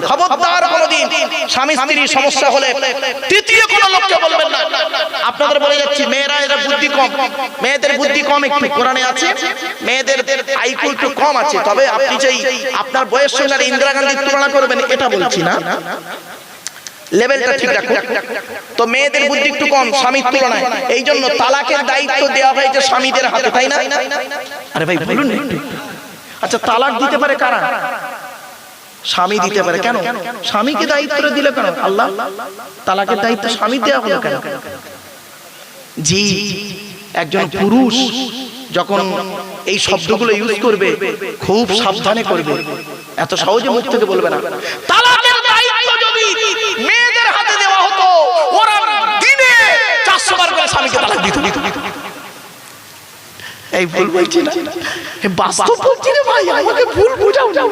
খবরদার কোনদিন স্বামী স্ত্রীর সমস্যা হলে তৃতীয় কোনো লোককে বলবেন না। আপনাদের বলে যাচ্ছি, মেয়েরা এরা বুদ্ধি কম, মেয়েদের বুদ্ধি কম একটু, কোরআনে আছে মেয়েদের আইকিউ একটু কম আছে, তবে আপনি যেই আপনার বয়স সঙ্গে ইন্দিরা গান্ধীর তুলনা করবেন এটা বলছি না, লেভেলটা ঠিক রাখুন। তো মেয়েদের বুদ্ধি একটু কম স্বামীর তুলনায়, এই জন্য তালাকের দায়িত্ব দেওয়া হয়েছে স্বামীদের হাতে, তাই না? আরে ভাই বলুন একটু। আচ্ছা, তালাক দিতে পারে কারা? স্বামী দিতে পারে। কেন স্বামীকে দায়িত্ব দিলে কেন? আল্লাহ তালাকের দায়িত্ব স্বামী দেওয়া হলো কেন? জি, একজন পুরুষ যখন এই শব্দগুলো ইউজ করবে খুব সাবধানে করবে, এত সহজে মুখ থেকে বলবে না। তালাকের দায়িত্ব যদি মেয়েদের হাতে দেওয়া হতো, ওরা দিনে 400 বার করে স্বামীকে তালাক দিত। এই ভুল বলছি না, বাস্তব বলছি রে ভাই, আমাকে ভুল বুঝাও না,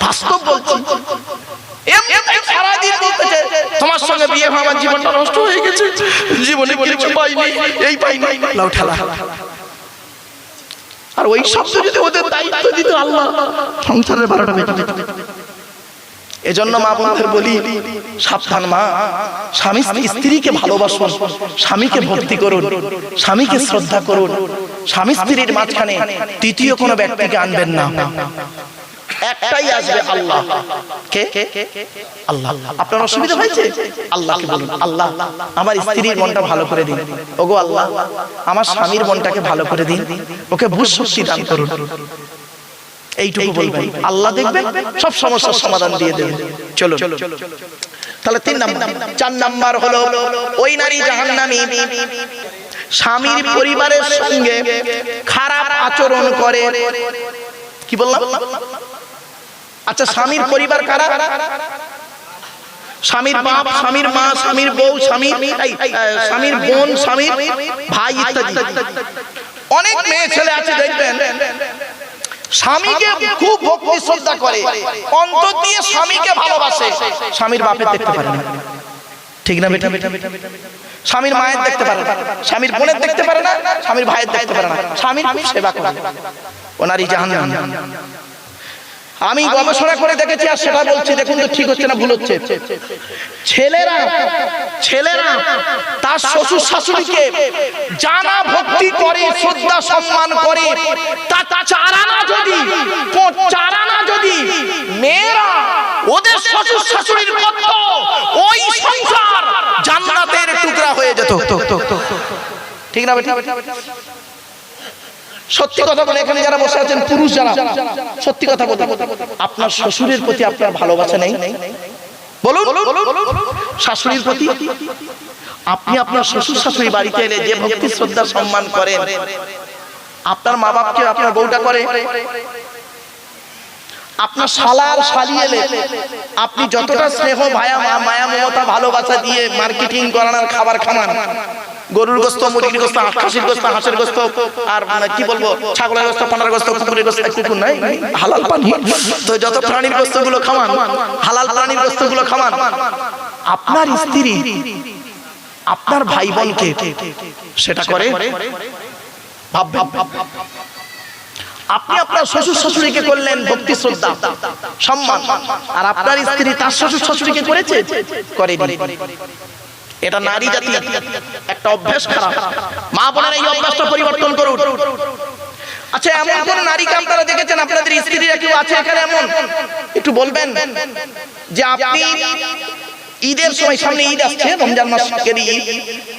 বাস্তব বলছি। এমনি সারাদিন বলতেছে তোমার সঙ্গে বিয়ে হওয়া আমার জীবনটা নষ্ট হয়ে গেছে, জীবনে কিছু পাইনি, এই পাইনি, লাউ ঠালা। আর ওই শব্দ যদি ওদের দায়িত্ব দিত আল্লাহ, সংসারের 12টা বেজে যেত। এজন্য মা বোনদের বলি, সাবধান মা, স্বামী স্ত্রীকে ভালোবাসুন, স্বামীকে ভক্তি করুন, স্বামীকে শ্রদ্ধা করুন। স্বামী স্ত্রীর মাঝখানে তৃতীয় কোনো ব্যক্তিকে আনবেন না, একটাই আসবে, আল্লাহ। কে? আল্লাহ। আপনার অসুবিধা হয়েছে, আল্লাহকে বলুন, আল্লাহ আমার স্ত্রীর মনটা ভালো করে দিন, ওগো আল্লাহ আমার স্বামীর মনটাকে ভালো করে দিন, ওকে বুঝ শক্তি দান করুন। এইটুকু বলবেন, আল্লাহ দেখবেন সব সমস্যার সমাধান দিয়ে দেবেন। চলো তাহলে 3 নাম্বার। 4 নাম্বার হলো ওই নারী জাহান্নামী স্বামীর পরিবারের সঙ্গে খারাপ আচরণ করে। কি বললাম? আচ্ছা, স্বামীর পরিবার কারা? স্বামীর বাপ, স্বামীর মা, স্বামীর বউ, স্বামীর বোন, স্বামীর ভাই ইত্যাদি। অনেক মেয়ে ছেলে আছে দেখবেন স্বামীকে খুব ভক্তি শ্রদ্ধা করে, অন্তর দিয়ে স্বামীকে ভালোবাসে, স্বামীর বাপের দেখতে পারে না, ঠিক না বেটা? স্বামীর মায়ের দেখতে পারে না, স্বামীর বোনের দেখতে পারে না, স্বামীর ভাইয়ের দেখতে পারে না, স্বামীর সেবা করে, ও নারী জাহান্নামী। আমি গবেষণা করে দেখেছি, আর সেটা বলছি, দেখুন তো ঠিক হচ্ছে না ভুল হচ্ছে। ছেলেরা তার শ্বশুর শাশুড়িকে জানা ভক্তি করে, শ্রদ্ধা সম্মান করে, তার চারানা যদি মেয়েরা ওদের শ্বশুর শাশুড়ির মতো, ওই সংসার জান্নাতের টুকরা হয়ে যেত, ঠিক না বেটা? সত্যি কথা বলে, এখানে যারা বসে আছেন পুরুষ যারা, সত্যি কথা বলুন, আপনার শ্বশুরের প্রতি আপনার ভালোবাসা নেই? বলুন, শাশুড়ির প্রতি আপনি আপনার শ্বশুর শাশুড়ি বাড়িতে এলে যে ভক্তি শ্রদ্ধা সম্মান করেন, আপনার মা বাপকে আপনার বউটা করে, আপনার শালার শালি এলে আপনি যতটা স্নেহ মায়া মমতা ভালোবাসা দিয়ে মার্কেটিং করানোর খাবার খামান, গরুর গোস্ত, মুরগির গোস্ত, খাসির গোস্ত, হাঁসের গোস্ত, আর কি বলবো, ছাগলের গোস্ত, পানার গোস্ত, কুকুরের গোস্ত, কুকুর নাই হালাল পানি, তো যত প্রাণীর গোস্ত গুলো খামান, হালাল প্রাণীর গোস্ত গুলো খামান, আপনার স্ত্রী আপনার ভাই বোনকে সেটা করে। আপনি আপনার শ্বশুর শাশুড়িকে করলেন ভক্তি শ্রদ্ধা সম্মান, আর আপনার স্ত্রী তার শ্বশুর শাশুড়িকে করেছে? করেনি। এটা নারী জাতি একটা অভ্যাস খারাপ। মা বোনের এই অভ্যাসটা পরিবর্তন করুন। আচ্ছা, এমন কোন নারীকে আপনারা দেখেছেন, আপনাদের স্ত্রীরা কেউ আছে এখানে এমন? একটু বলবেন যে আপনি ঈদের সময়, সামনে ঈদ আসছে, রমজান মাসের ঈদ,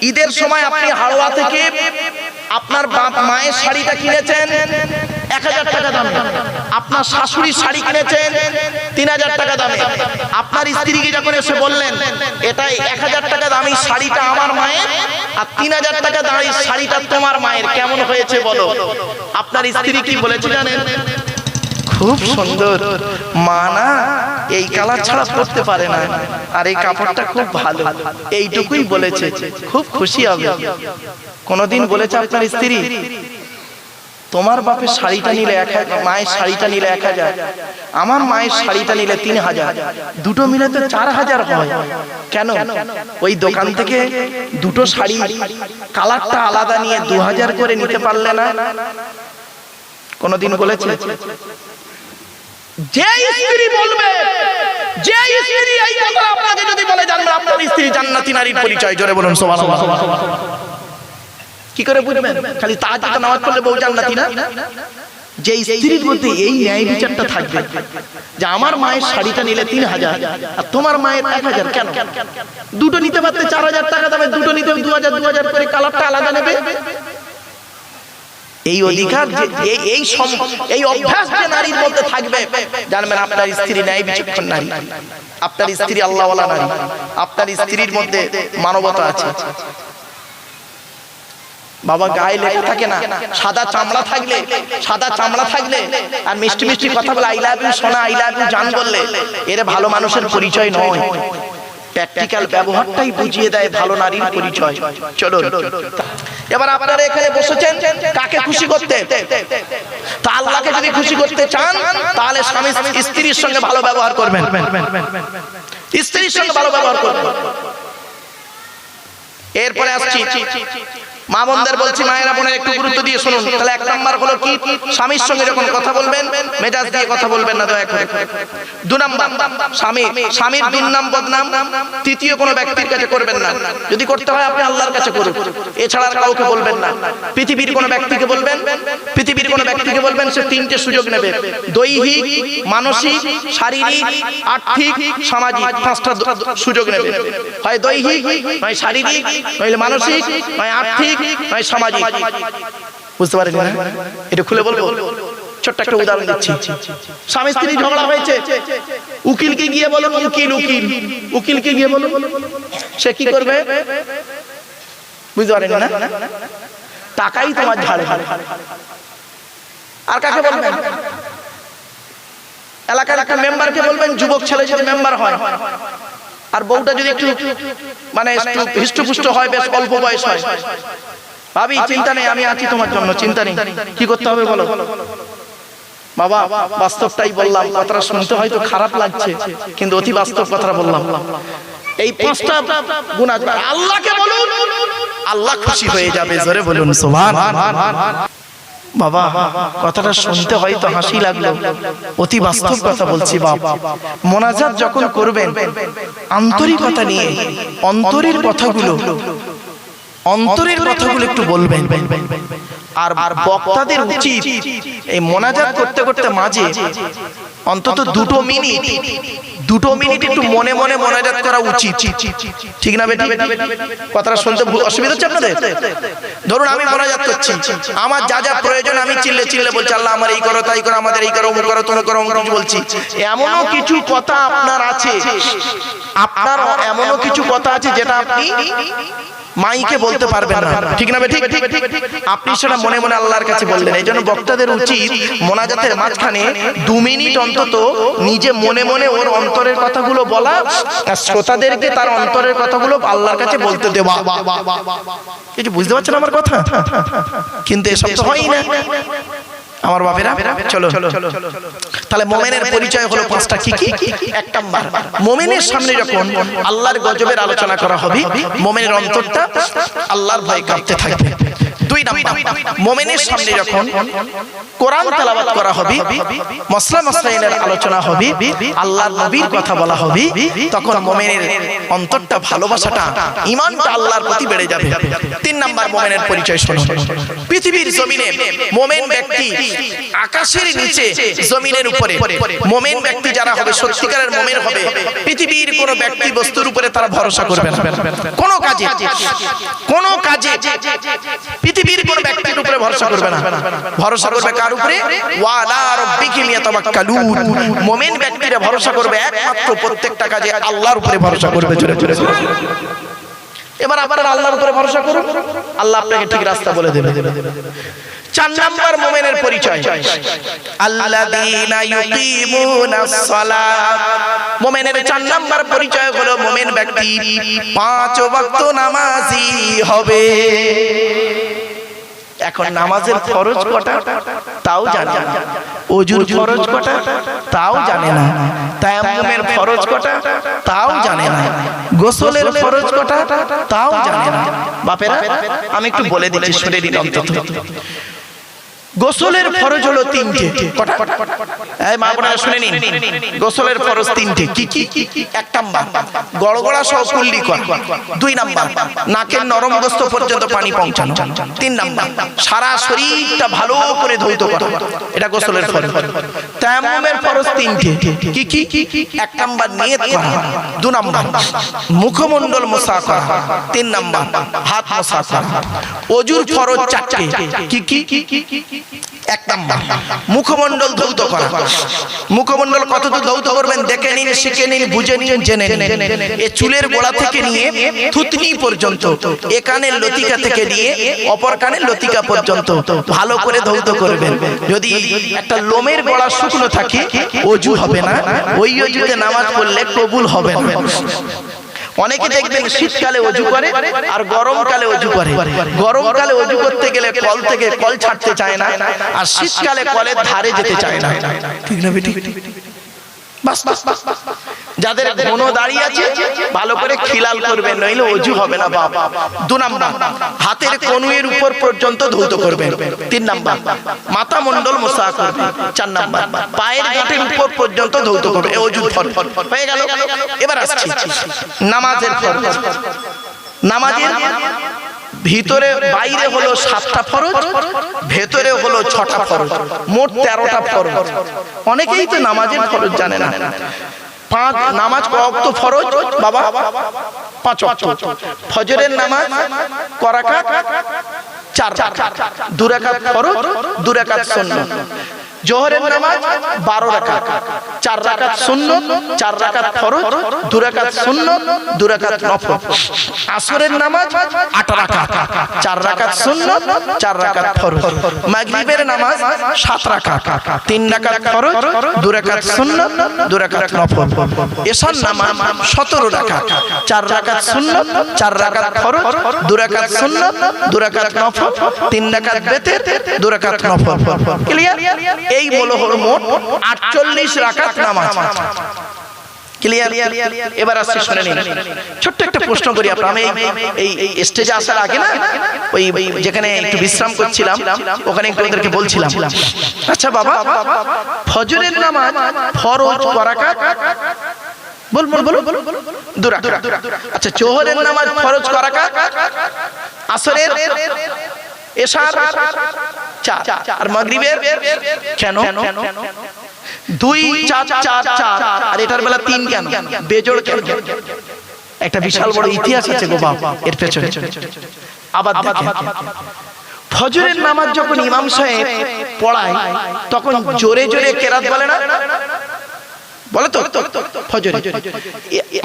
ঈদের সময় আপনি হাওড়া থেকে আপনার বাপ মায়ের শাড়িটা কিনেছেন 1000 টাকা দামে, আপনার শাশুড়ির শাড়ি কিনেছেন 3000 টাকা দামে, আপনার স্ত্রীকে যখন এসে বললেন এটাই 1000 টাকা দামি শাড়িটা আমার মায়ের আর 3000 টাকা দামি শাড়িটা তোমার মায়ের, কেমন হয়েছে বলো? আপনার স্ত্রী কি বলেছে জানেন? খুব সুন্দর, মা না এই কালার ছাড়া পরতে পারে না, আর এই কাপড়টা খুব ভালো, এইটুকুই বলেছে, খুব খুশি হবে। কোনদিন বলেছে আপনার স্ত্রী তোমার বাপের শাড়িটা নিলে 1000, মায়ের শাড়িটা নিলে 1000, আমার মায়ের শাড়িটা নিলে 3000, দুটো মিলে তো 4000 হয়? কেন? ওই দোকান থেকে দুটো শাড়ি কালারটা আলাদা নিয়ে 2000 করে নিতে পারলে না? কোনদিন বলেছে? যে স্ত্রী বলবে, যে স্ত্রী এই কথা আপনাকে যদি বলে জানবেন আপনার স্ত্রী জান্নাতি নারীর পরিচয়, জোরে বলুন সুবহানাল্লাহ। কি করে বুঝবেন? খালি তাহাজ্জুদ নামাজ পড়লে বউ জান্নাতি না? যে স্ত্রীর মধ্যে এই ন্যায় বিচারটা থাকবে যে আমার মায়ের শাড়িটা নিলে 3000 আর তোমার মায়ের 1000, কেন? দুটো নিতে পারতে 4000 টাকা দামে, দুটো নিতে 2000 করে, কালারটা আলাদা নেবে। এই অধিকার এই অভ্যাস যে নারীর মধ্যে থাকবে, জানবেন আপনার স্ত্রী ন্যায় বিচক্ষণ নারী, আপনার স্ত্রী আল্লাহওয়ালা নারী, আপনার স্ত্রীর মধ্যে মানবতা আছে। বাবা গায়ে লেখা থাকে না, সাদা চামড়া থাকলে আর মিষ্টি মিষ্টি কথা বলে, আই লাভ ইউ সোনা, আই লাভ ইউ জান বললে, এর ভালো মানুষের পরিচয় নয়। প্র্যাকটিক্যাল ব্যবহারটাই বুঝিয়ে দেয় ভালো নারীর পরিচয়। চলো এবার আপনারা এখানে বসেছেন কাকে খুশি করতে? তা আল্লাহকে যদি খুশি করতে চান তাহলে স্বামী স্ত্রীর সঙ্গে ভালো ব্যবহার করবেন, স্ত্রীর সঙ্গে ভালো ব্যবহার করবেন। এরপরে আসছি মা বোনদের বলছি, মায়েরা বোনের একটু গুরুত্ব দিয়ে শুনুন। তাহলে 1 নাম্বার হলো কি? স্বামীর সঙ্গে যখন কথা বলবেন মেজাজ দিয়ে কথা বলবেন না, দয়া করে। 2 নাম্বার, স্বামীর দুর্নাম বদনাম তৃতীয় কোনো ব্যক্তির কাছে করবেন না। যদি করতে হয় আপনি আল্লাহর কাছে করুন, এছাড়া আর কাউকে বলবেন না। পৃথিবীর কোনো ব্যক্তিকে বলবেন, সে 3টে সুযোগ নেবে: দৈহিক, মানসিক, শারীরিক, আর্থিক, সামাজিক। 5টা সুযোগ নেবে, হয় দৈহিক, নয় শারীরিক, নইলে মানসিক, নয় আর্থিক, নয় সামাজিক। বুঝতে পারেন না? এটা খুলে বলবো। ছোট্ট একটা উদাহরণ দিচ্ছি। স্বামী স্ত্রী ঝগড়া হয়েছে, উকিলকে গিয়ে বলুন, উকিলকে গিয়ে বলুন, সে কি করবে? বুঝতে পারেন না? টাকাই তোমার ঝাড়ে। আর কাকে বলবেন? এলাকার একটা মেম্বারকে বলবেন, যুবক ছেলে যদি মেম্বার হয়, আর বউটা যদি একটু মানে হৃষ্টপুষ্ট হয়, বেশ অল্প বয়স হয়, ভাবি চিন্তা নেই, আমি আছি তোমার জন্য, চিন্তা নেই, কি করতে হবে বলো? বাবা বাস্তবটাই বললাম, কথাটা শুনতে হয়তো খারাপ লাগছে কিন্তু অতি বাস্তব কথাটা বললাম। এই 5টা গুণ আসবে, আল্লাহকে বলুন, আল্লাহ খুশি হয়ে যাবে, জোরে বলুন সুবহানাল্লাহ। বাবা কথাটা শুনতে হয়তো হাসি লাগলো, অতি বাস্তব কথা বলছি। বাবা মোনাজাত যখন করবেন আন্তরিকতা নিয়ে অন্তরের কথাগুলো একটু বলবেন। আর বক্তাদের উচিত এই মোনাজাত করতে করতে মাঝে অন্তত 2 মিনিট একটু মনে মনে মোনাজাত করা উচিত, ঠিক না বেটা? কথাটা শুনতে অসুবিধা হচ্ছে আপনাদের? ধরুন আমি মোনাজাত করছি, আমার যা যা প্রয়োজন আমি চিল্লে বলছি, আল্লাহ আমার এই করো, তাই করো, আমাদের এই করো, অমুক করো, তমুক করো, অমুক বলছি। এমনও কিছু কথা আপনার আছে যেটা আপনি মাইকে বলতে পারবেন না, ঠিক না? ঠিক, আপনি সেটা মনে মনে আল্লাহর কাছে বললেন। এই জন্য বক্তাদের উচিত মোনাজাতের মাঝখানে 2 মিনিট অন্তত নিজে মনে মনে ওর অন্তরের কথাগুলো বলা, আর শ্রোতাদেরকে তার অন্তরের কথাগুলো আল্লাহর কাছে বলতে দেওয়া। কিছু বুঝতে পারছেন আমার কথা? কিন্তু এসব তো হয়ই না আমার বাপেরা। চলো তাহলে মুমিনের পরিচয় হলো 5টা। কি? 1 নাম্বার, মুমিনের সামনে যখন আল্লাহর গজবের আলোচনা করা হবে মুমিনের অন্তরটা আল্লাহর ভয়ে কাঁপতে থাকবে। 2 নাম্বার, মুমিনের সামনে যখন কোরআন তেলাওয়াত করা হবে, মাসাইলের আলোচনা হবে, আল্লাহর নবীর কথা বলা হবে, তখন মুমিনের অন্তরটা, ভালোবাসাটা, ঈমানটা আল্লাহর প্রতি বেড়ে যাবে। 3 নাম্বার, মুমিনের পরিচয় শুনুন। পৃথিবীর জমিনে মুমিন ব্যক্তি, আকাশের নিচে জমিনের উপরে মুমিন ব্যক্তি যারা হবে, সত্যিকারের মুমিন হবে, পৃথিবীর কোন ব্যক্তি বস্তুর উপরে তারা ভরসা করবে না। কোন কাজে পৃথিবীর কোন ব্যক্তির উপরে ভরসা করবে না। ভরসা করবে কার উপরে? ওয়ালা রাব্বিহিম ইয়াতাওয়াক্কালুন। মুমিন ব্যক্তিরা ভরসা করবে একমাত্র প্রত্যেকটা কাজে আল্লাহর উপরে ভরসা করবে। জোরে জোরে। এবার আপনারা আল্লাহর উপরে ভরসা করুন, আল্লাহ আপনাকে ঠিক রাস্তা বলে দেবে। 4 নাম্বার মুমিনের পরিচয়, আল্লাযীনা ইউকিমুনাস সালাত। মুমিনের 4 নাম্বার পরিচয় হলো মুমিন ব্যক্তি 5 ওয়াক্ত নামাজি হবে। এখন নামাজের ফরজ কটা তাও জানে না, ওযুর ফরজ কটা তাও জানে না, তায়াম্মুমের ফরজ কটা তাও জানে না, গোসলের ফরজ কটা তাও জানে না। বাপেরা আমি একটু বলে দিচ্ছি, শুনে দিন অন্তত। গোসলের ফরজ হলো তিনটে। কটা? এই মা বোনেরা শুনে নিন, গোসলের ফরজ তিনটে। কি কি? এক নাম্বার গড়গড়া সহ কুল্লি করা। দুই নাম্বার নাকের নরম গোস্ত পর্যন্ত পানি পৌঁছানো। তিন নাম্বার সারা শরীরটা ভালো করে ধৌত করা। এটা গোসলের ফরজ। তায়াম্মুমের ফরজ তিনটে। কি কি? এক নাম্বার নিয়ত করা। দুই নাম্বার মুখমণ্ডল মোছা করা। তিন নাম্বার হাত মোছা করা। ওযুর ফরজ চারটে। কি কি? এক নাম্বার মুখমণ্ডল ধৌত করা। মুখমণ্ডল কতদূর ধৌত করবেন দেখে নিন, শিখে নিন, বুঝে নিন, জেনে নিন। এই চুলের গোড়া থেকে নিয়ে থুতনি পর্যন্ত, এ কানের লতিকা থেকে নিয়ে অপর কানের লতিকা পর্যন্ত ভালো করে ধৌত করবেন। যদি একটা লোমের গোড়া শুকনো থাকে ওযু হবে না, ওই ওযুতে নামাজ পড়লে কবুল হবে না। অনেকে দেখবেন শীতকালে ওযু করে আর গরমকালে ওযু করে। গরমকালে ওযু করতে গেলে কল থেকে কল ছাড়তে চায় না, আর শীতকালে কলের ধারে যেতে চায় না। ঠিক না বেটি? বাস যাদের ঘন দাঁড়িয়ে আছে ভালো করে খিলাল করবেন, নইলে ওযু হবে না বাবা। দুই নাম্বার হাতের কনুইয়ের উপর পর্যন্ত ধৌত করবেন। তিন নাম্বার মাথা মণ্ডল মোছা করবেন। চার নাম্বার পায়ের গাঁটের উপর পর্যন্ত ধৌত করবেন। এই ওযু ফরজ হয়ে গেল। এবার আসছি নামাজের ফরজ। নামাজের ভিতরে বাইরে হলো 7টা ফরজ, ভেতরে হলো 6টা ফরজ, মোট 13টা ফরজ। অনেকেই তো নামাজের ফরজ জানে না। পাঁচ নামাজ ক ওয়াক্ত ফরজ বাবা? 5 ওয়াক্ত। ফজরের নামাজ ক রাকাত? 4 রাকাত। 2 রাকাত ফরজ, 2 রাকাত সুন্নাত। জোহরের নামাজ 12 রাকাত, 4 রাকাত সুন্নাত, 4 রাকাত ফরজ, 2 রাকাত সুন্নাত, 2 রাকাত নফল। আসরের নামাজ 8 রাকাত, 4 রাকাত সুন্নাত, 4 রাকাত ফরজ। মাগরিবের নামাজ 7 রাকাত, 3 রাকাত ফরজ, 2 রাকাত সুন্নাত, 2 রাকাত নফল। এশার নামাজ 17 রাকাত, 4 রাকাত সুন্নাত, 4 রাকাত ফরজ, 2 রাকাত সুন্নাত, 2 রাকাত নফল, 3 রাকাত বেতের, 2 রাকাত নফল। ক্লিয়ার? এই হলো মোট 48 রাকাত নামাজ। ক্লিয়ার? এবার আসছে শুনে নিন। ছোট্ট একটা প্রশ্ন করি আপনারা। আমি এই স্টেজে আসার আগে না ওই যেখানে একটু বিশ্রাম করছিলাম ওখানে একটু ওদেরকে বলছিলাম, আচ্ছা বাবা ফজরের নামাজ ফরজ ক রাকাত? বল 2 রাকাত। আচ্ছা জোহরের নামাজ ফরজ ক রাকাত? আসরের, এশার 4, আর মাগরিবের কেন 2 4 4 4 আর এটার বেলা 3 কেন? বেজোড় কেন? একটা বিশাল বড় ইতিহাস আছে গো বাবা এর পেছনে। আবার দেখেন ফজরের নামাজ যখন ইমাম সাহেব পড়ায় তখন জোরে জোরে কেরাত বলে না? বলে তো ফজরে।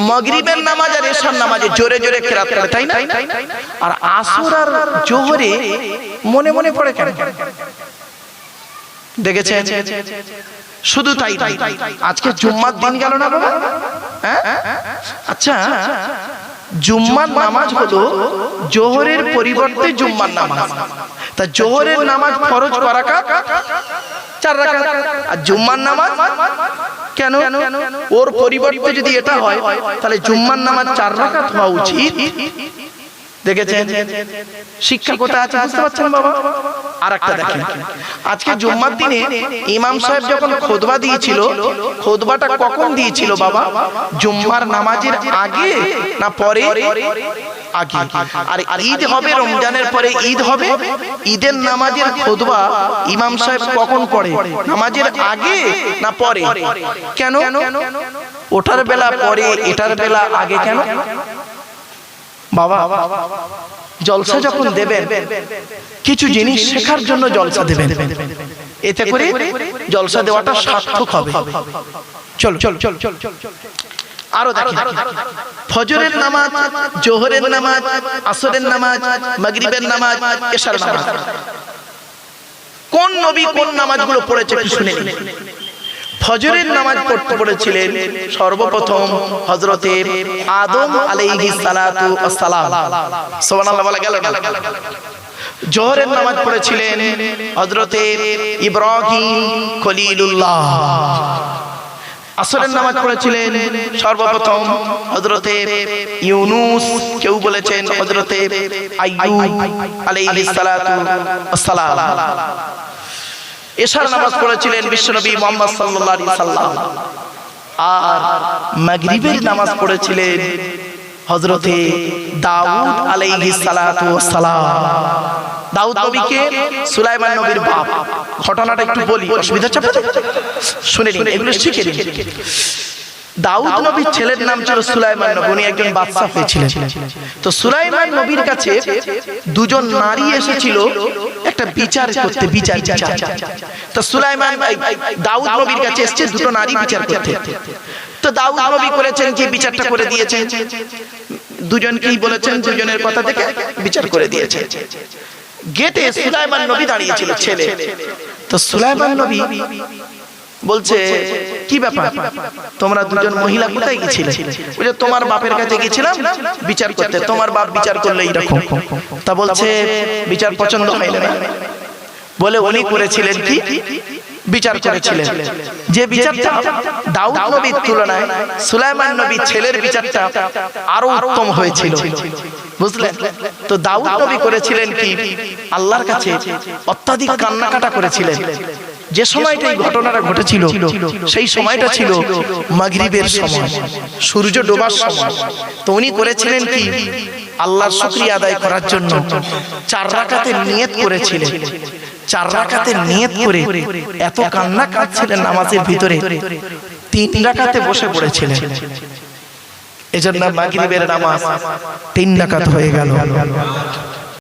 মাগরিবের নামাজ আর এশার নামাজে জোরে জোরে কেরাত করে, তাই না? আর আসর আর জোহরে মনে মনে পড়ে কেন? দেখেছেন? শুধু তাই আজকে জুম্মার দিন গেল না বাবা? হ্যাঁ আচ্ছা, জুম্মার নামাজ হলো জোহরের পরিবর্তে জুম্মার নামাজ। তা জোহরের নামাজ ফরজ ক রাকাত? 4 রাকাত। আর জুম্মার নামাজ কেন? ওর পরিবর্তে যদি এটা হয় তাহলে জুম্মার নামাজ 4 রাকাত হওয়া উচিত। দেখেছেন শিক্ষা কোথায় আছে বুঝতে পারছেন বাবা? আর একটা দেখেন, আজকে জুম্মার দিনে ইমাম সাহেব যখন খুতবা দিয়েছিল, খুতবাটা কখন দিয়েছিল বাবা? জুম্মার নামাজের আগে না পরে? আগে। আর ঈদ হবে, রমজানের পরে ঈদ হবে, ঈদের নামাজের খুতবা ইমাম সাহেব কখন পড়ে? নামাজের আগে না পরে? কেন? ওটার বেলা পরে, এটার বেলা আগে কেন বাবা? জলসা যখন দেবেন কিছু জিনিস শেখার জন্য জলসা দেবেন, এতে করে জলসা দেওয়াটা সার্থক হবে। চলো আরো দেখেন, ফজরের নামাজ, জোহরের নামাজ, আসরের নামাজ, মাগরিবের নামাজ, এশার নামাজ, কোন নবী কোন নামাজগুলো পড়েছে একটু শুনে নিন। ফজরের নামাজ পড়তে পড়েছিলেন সর্বপ্রথম হযরতে আদম আলাইহিস সালাতু ওয়াস সালাম। সুবহানাল্লাহ বলা গেল না? জোহরের নামাজ পড়েছিলেন হযরতে ইব্রাহিম খলিলুল্লাহ। আসরের নামাজ পড়েছিলেন সর্বপ্রথম হযরতে ইউনুস, কেউ বলেছেন হযরতে আইয়ুব আলাইহিস সালাতু ওয়াস সালাম। এশার নামাজ পড়েছিলেন বিশ্বনবী মুহাম্মদ সাল্লাল্লাহু আলাইহি সাল্লাম, আর মাগরিবের নামাজ পড়েছিলেন হযরতে দাউদ আলাইহিস সালাতু ওয়াস সালাম। দাউদ নবীকে সুলাইমান নবীর বাপ। ঘটনাটা একটু বলি, অসুবিধা চাপে শুনে নিন, এগুলো শিখে নিন। দাউদ নবীর ছেলের নাম ছিল সুলাইমান নবী, উনি একজন বাদশা হয়েছিলেন। তো সুলাইমান নবীর কাছে দুজন নারী এসেছিল একটা বিচার করতে, বিচার। তো সুলাইমান দাউদ নবীর কাছে এসেছে দুটো নারী বিচার করতে। তো দাউদ নবী করেছেন কি, বিচারটা করে দিয়েছেন, দুজনকেই বলেছেন, দুজনের কথা থেকে বিচার করে দিয়েছে। গেটে সুলাইমান নবী দাঁড়িয়েছিল, ছেলে। তো সুলাইমান নবী বলছে, কি ব্যাপার, তোমরা দুজন মহিলা কোথায় গেছিলে? বলে, তোমার বাপের কাছে গেছিলাম বিচার করতে, তোমার বাপ বিচার করলে এইরকম। তা বলছে, বিচার পছন্দ হয় না। বলে, উনি করেছিলেন কি, বিচার করেছিলেন যে বিচারটা দাউদ নবীর তুলনায় সুলাইমান নবীর ছেলের বিচারটা আরো উত্তম হয়েছিল, বুঝলেন? তো দাউদ নবী করেছিলেন কি, আল্লাহর কাছে অত্যাধিক কান্নাকাটা করেছিলেন। যে সময়টা এই ঘটনাটা ঘটেছিল সেই সময়টা ছিল মাগরিবের সময়, সূর্য ডোবার সময়। তো উনি করেছিলেন কি, আল্লাহর শুকরিয়া আদায় করার জন্য 4 রাকাতের নিয়ত করেছিলেন। 4 রাকাতের নিয়ত করে এত কান্না কাঁদছিলেন নামাজের ভিতরে, 3 রাকাতে বসে পড়েছিলেন। এজন্য মাগরিবের নামাজ 3 রাকাত হয়ে গেল।